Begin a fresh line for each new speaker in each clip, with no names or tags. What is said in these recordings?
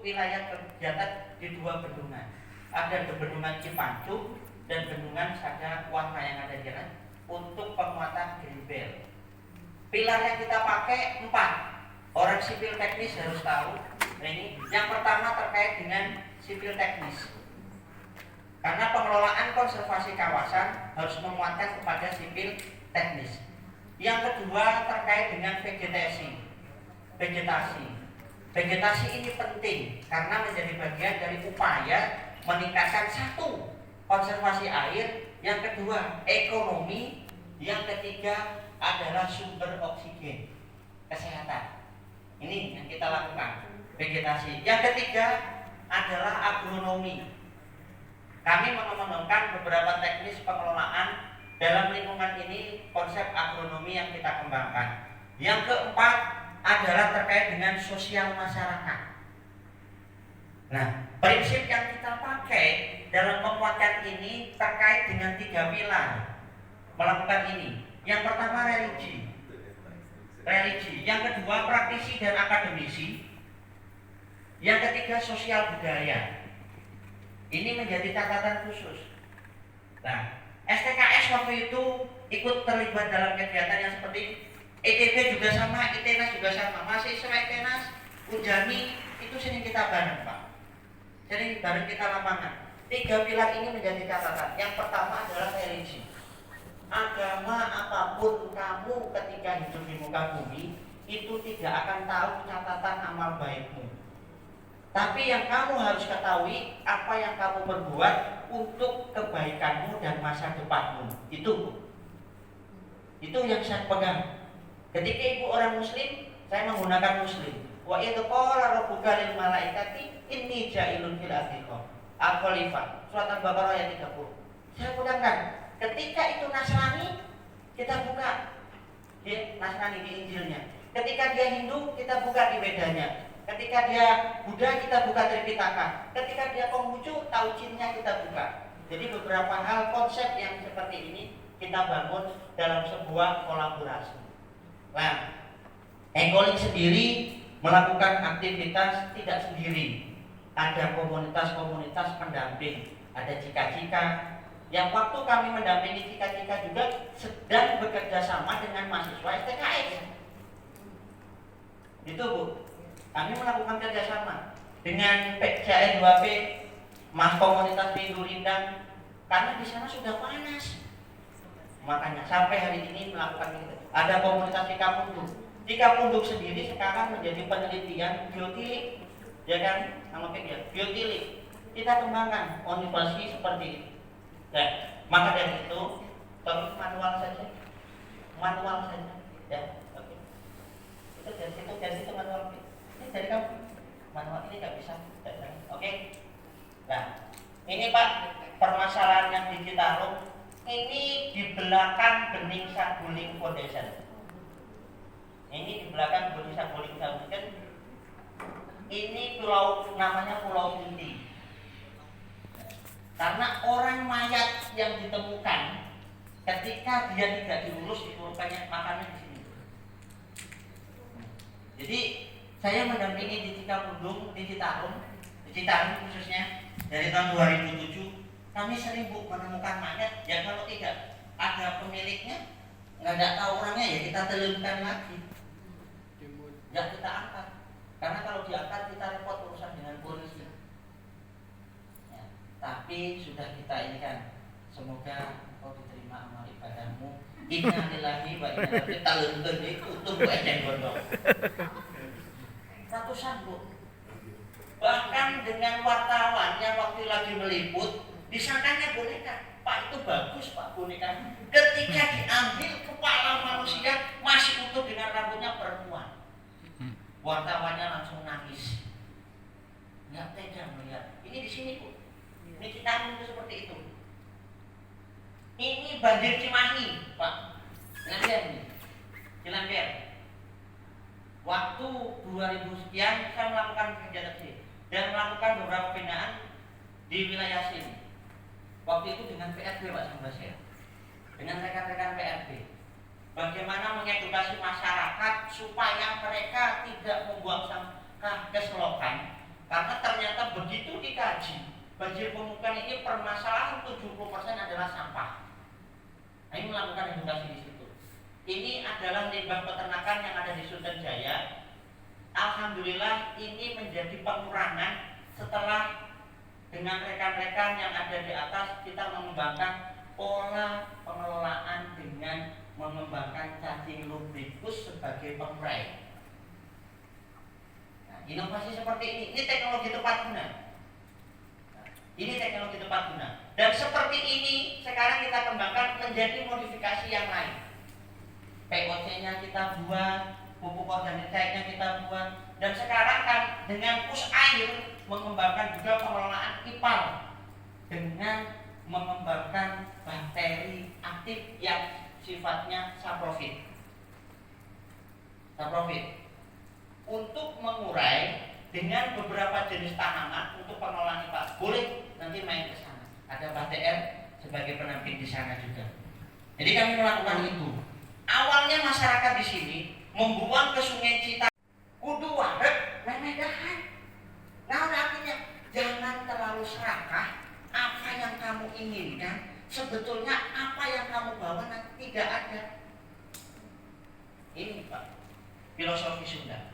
wilayah kegiatan di dua bendungan. Ada bendungan Cipancuk dan bendungan Sada Warna yang ada di sana untuk penguatan green belt. Pilar yang kita pakai 4. Orang sipil teknis harus tahu. Nah, ini yang pertama terkait dengan sipil teknis. Karena pengelolaan konservasi kawasan harus menguatkan kepada sipil teknis. Yang kedua terkait dengan vegetasi. Vegetasi ini penting karena menjadi bagian dari upaya meningkatkan 1. Konservasi air, yang kedua ekonomi, yang ketiga adalah sumber oksigen, kesehatan. Ini yang kita lakukan, vegetasi. Yang ketiga adalah agronomi. Kami menemukan beberapa teknis pengelolaan dalam lingkungan ini, konsep agronomi yang kita kembangkan. Yang keempat adalah terkait dengan sosial masyarakat. Nah, prinsip yang kita pakai dalam penguatan ini terkait dengan 3 pilar melakukan ini. Yang pertama religi, yang kedua praktisi dan akademisi, yang ketiga sosial budaya. Ini menjadi catatan khusus. Nah, STKS waktu itu ikut terlibat dalam kegiatan yang seperti ETB juga sama, ITENAS juga sama. Mahasiswa ITENAS, Unjani itu sering kita bareng, Pak. Sering bareng kita lapangan. 3 pilar ini menjadi catatan. Yang pertama adalah religi. Agama apapun kamu ketika hidup di muka bumi itu tidak akan tahu catatan amal baikmu. Tapi yang kamu harus ketahui apa yang kamu perbuat untuk kebaikanmu dan masa depanmu. Itu yang saya pegang. Ketika ibu orang muslim, saya menggunakan muslim. Wa idz qala rabbuka lil malaikati inni ja'ilun fil ardi khalifah. Surat Al-Baqarah ayat 30. Saya pedangkan. Ketika itu Nasrani, kita buka dia Nasrani di Injilnya. Ketika dia Hindu, kita buka di Vedanya. Ketika dia Buddha, kita buka Tripitaka. Ketika dia Konghucu, Tauchinnya kita buka. Jadi beberapa hal konsep yang seperti ini kita bangun dalam sebuah kolaborasi. Nah, Ekolink sendiri melakukan aktivitas tidak sendiri. Ada komunitas-komunitas pendamping, ada Cika-Cika. Yang waktu kami mendampingi Cika-Cika juga sedang bekerja sama dengan mahasiswa STKS. Itu Bu, kami melakukan kerjasama dengan PCN 2P, Mas Komunitas Pindu Lindang, karena di sana sudah panas. Makanya sampai hari ini melakukan itu. Ada komunitas Cikapunduk sendiri sekarang menjadi penelitian biotilik, ya kan? Nama ya, biotilik. Kita kembangkan motivasi seperti ini. Ya, maka dari itu terus manual saja, ya. Oke. Itu dari situ manual. Ini dari kamu. Manual ini nggak bisa. Oke. Nah, ini Pak permasalahan yang di Citarum. Ini di belakang Bening Saguling Foundation. Ini di belakang Bening Saguling Foundation. Ini pulau namanya Pulau Inti. Karena orang mayat yang ditemukan ketika dia tidak diurus ditemukannya makamnya di sini. Jadi saya mendampingi di Cikapundung, di Citarum khususnya dari tahun 2007. Kami sering Bu menemukan mayat, ya kalau tidak ada pemiliknya, nggak tahu orangnya ya kita telurkan lagi, nggak kita angkat. Karena kalau diangkat kita repot urusan dengan polisi. Tapi sudah kita ini kan, semoga kau diterima amal ibadahmu. Innalillahi wa inna ilaihi raji'un. Itu tuh eceng gondok. Ratusan Bu. Bahkan dengan wartawan yang waktu lagi meliput, disangkanya boneka. Pak itu bagus Pak boneka. Ketika diambil kepala manusia masih utuh dengan rambutnya perempuan. Wartawannya langsung nangis. Nggak tega melihat. Ini di sini Bu. Ini kita itu seperti itu. Ini banjir Cimahi, Pak. Lihat ini. Cilamber. Waktu 2000 sekian saya melakukan kegiatan sini dan melakukan beberapa pembinaan di wilayah sini. Waktu itu dengan PRB Pak Sambasya. Dengan rekan-rekan PRB. Bagaimana mengedukasi masyarakat supaya mereka tidak membuang sampah ke selokan, Karena ternyata begitu dikaji, banjir pemukiman ini permasalahan 70% adalah sampah. Ini melakukan edukasi di situ. Ini adalah limbah peternakan yang ada di Sultan Jaya. Alhamdulillah ini menjadi pengurangan setelah dengan rekan-rekan yang ada di atas kita mengembangkan pola pengelolaan dengan mengembangkan cacing lubrikus sebagai pengurai. Nah, inovasi seperti ini teknologi tepat guna. Ini teknologi tepat guna. Dan seperti ini sekarang kita kembangkan menjadi modifikasi yang lain. POC-nya kita buat, pupuk organik cairnya kita buat, dan sekarang kan dengan push air mengembangkan juga pengelolaan IPAL dengan mengembangkan bakteri aktif yang sifatnya saprofit untuk mengurai dengan beberapa jenis tanaman untuk pengelolaan IPAL. Boleh nanti main ke sana. Ada Pak TR sebagai penamping di sana juga. Jadi kami melakukan itu. Awalnya masyarakat di sini membuang ke Sungai Citarum kudu wadah memedahan. Nah, artinya jangan terlalu serakah. Apa yang kamu inginkan, sebetulnya apa yang kamu bawa nanti tidak ada. Ini Pak, filosofi Sunda.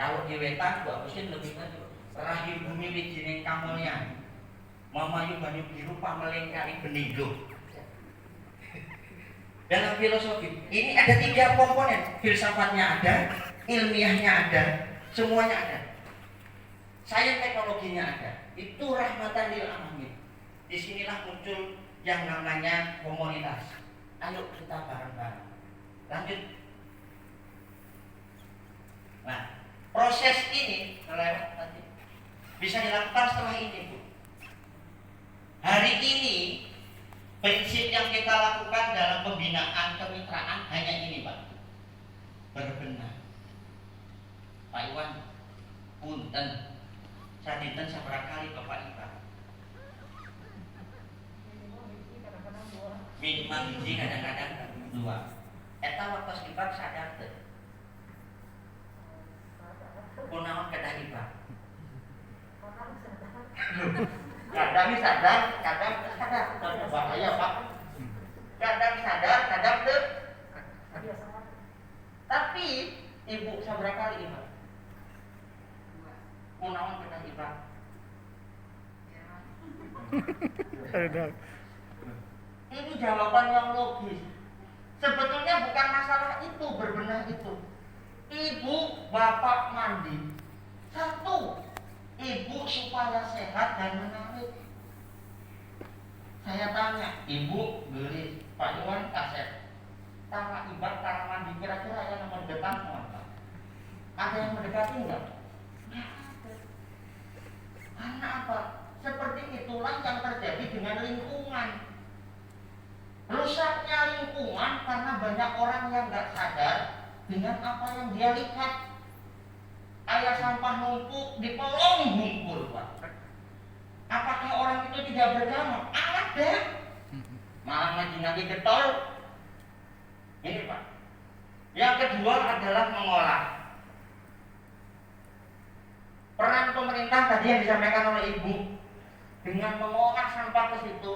Kalau di Wetan, Bu Agustin lebih lanjut. Rahim bumi wijining kamulyan, mamayu banyu biru pamelingkari benigo. Dalam filosofi ini ada 3 komponen, filsafatnya ada, ilmiahnya ada, semuanya ada. Sains teknologinya ada. Itu rahmatan lil alamin. Disinilah muncul yang namanya komunitas. Ayo kita bareng-bareng. Lanjut. Nah, proses ini kelewat tadi bisa dilakukan setelah ini, Bu. Hari ini prinsip yang kita lakukan dalam pembinaan kemitraan hanya ini, Pak. Berbenah. Pak Iwan, punten. Saya dinten seberapa kali Bapak Iwan. Minimal biji kadang-kadang 2. Eta waktu ibadah sadar teh. Kunaon kedah ibadah. Kadang sadar, kadang sadar. Bahaya Pak. Kadang sadar, kadang teu. Tapi ibu seberapa kali ibadah? Kunaon kedah ibadah. Ini jawaban yang logis. Sebetulnya bukan masalah itu, berbenah itu. Ibu, bapak mandi. 1, ibu supaya sehat dan menarik. Saya tanya, ibu beli Pak Iwan kaset tanah ibadah, tanah mandi, kira-kira yang mendekat apa? Ada yang mendekati enggak? Karena apa? Seperti itulah yang terjadi dengan lingkungan. Rusaknya lingkungan karena banyak orang yang nggak sadar dengan apa yang dia lihat. Ayah sampah numpuk di kolong bungkul, Pak. Apakah orang itu tidak beragama? Ada. Malah ngaji lagi getol. Ini Pak. Yang kedua adalah mengolah. Peran pemerintah tadi yang disampaikan oleh Ibu dengan mengolah sampah ke situ.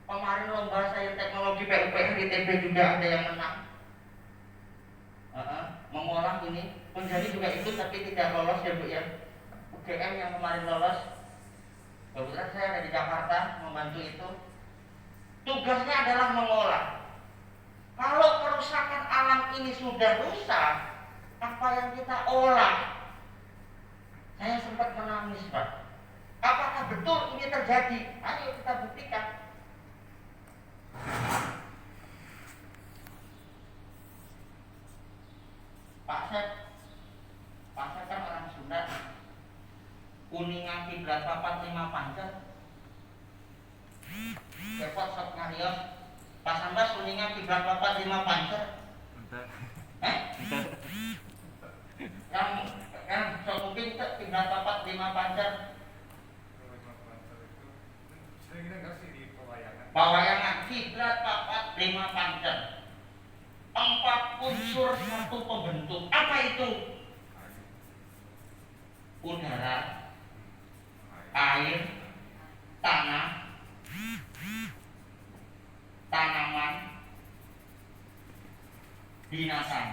Kemarin lomba sains teknologi PUPR di TB juga ada yang menang. Mengolah ini menjadi juga ikut tapi tidak lolos ya Bu ya. UGM yang kemarin lolos. Kebetulan saya ada di Jakarta membantu itu. Tugasnya adalah mengolah. Kalau kerusakan alam ini sudah rusak, apa yang kita olah? Saya sempat menangis, Pak. Apakah betul ini terjadi? Ayo kita buktikan. Pak Sep kan orang Sunda. Kuningan kiblat papat 5 pancer. Repot sok ngarios. Pak Sambas kuningan kiblat papat 5 pancer. Yang sok kuping kiblat papat 5 pancer. Pawayangan kiblat papat 5 pancer. 4 unsur 1 pembentuk. Apa itu? udara, air, tanah, tanaman, binatang.